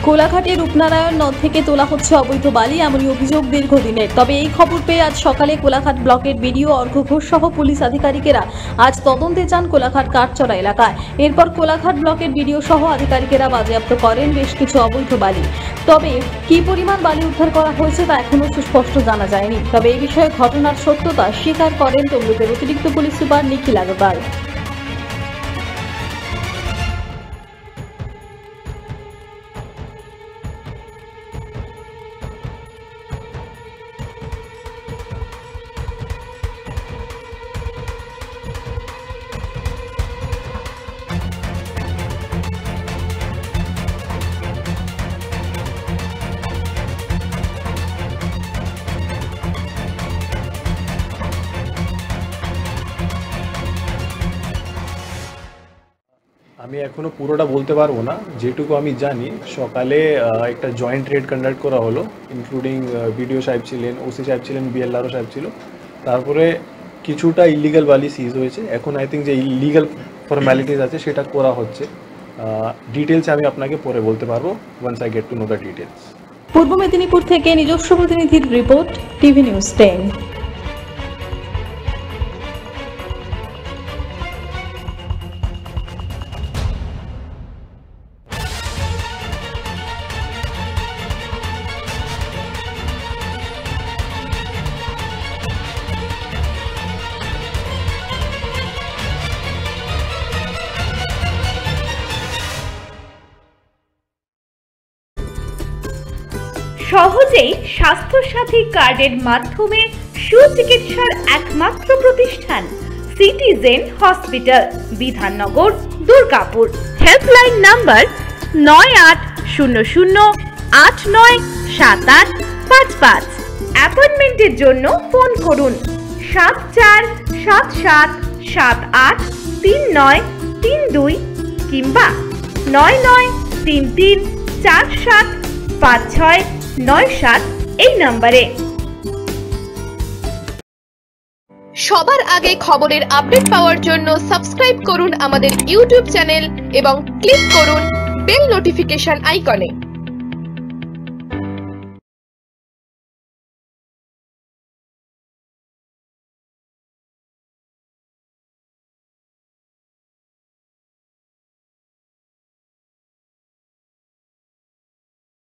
কোলাঘাটের রূপনারায়ণ নদ থেকে তোলা হচ্ছে অবৈধ বালি, এমনই অভিযোগ দীর্ঘদিনের। তবে এই খবর পেয়ে আজ সকালে কোলাঘাট ব্লকের বিডিও অর্ঘ্য ঘোষ সহ পুলিশ আধিকারিকেরা আজ তদন্তে যান কোলাঘাট কাঠচড়া এলাকায়। এরপর কোলাঘাট ব্লকের বিডিও সহ আধিকারিকেরা বাজেয়াপ্ত করেন বেশ কিছু অবৈধ বালি। তবে কী পরিমাণ বালি উদ্ধার করা হয়েছে তা এখনও সুস্পষ্ট জানা যায়নি। তবে এই বিষয়ে ঘটনার সত্যতা স্বীকার করেন তমলুকের অতিরিক্ত পুলিশ সুপার নিখিল আগরওয়াল। আমি এখনো পুরোটা বলতে পারবো না, যেটুকু আমি জানি সকালে একটা জয়েন্ট রেড কন্ডাক্ট করা হলো, ইনক্লুডিং বিডিও সাহেব ছিলেন, ওসি সাহেব ছিলেন, বিএলআরও সাহেব ছিল। তারপরে কিছুটা ইলিগাল বালি সিজ হয়েছে। এখন আই থিঙ্ক যে ইলিগাল ফর্ম্যালিটিস আছে সেটা করা হচ্ছে। ডিটেলস আমি আপনাকে পরে বলতে পারবো once I get to know the details. পূর্ব মেদিনীপুর থেকে নিজস্ব প্রতিনিধির রিপোর্ট, টিভি নিউজ 10। সহজেই স্বাস্থ্যসাথী কার্ডের মাধ্যমে সুচিকিৎসার একমাত্র প্রতিষ্ঠান citizen hospital, Bidhannagar, Durgapur. Helpline number 9800897855। অ্যাপয়েন্টমেন্টের জন্য ফোন করুন 7477783932 কিংবা 9933475697 এই নম্বরে। সবার আগে খবরের আপডেট পাওয়ার জন্য সাবস্ক্রাইব করুন আমাদের ইউটিউব চ্যানেল এবং ক্লিক করুন বেল নোটিফিকেশন আইকনে।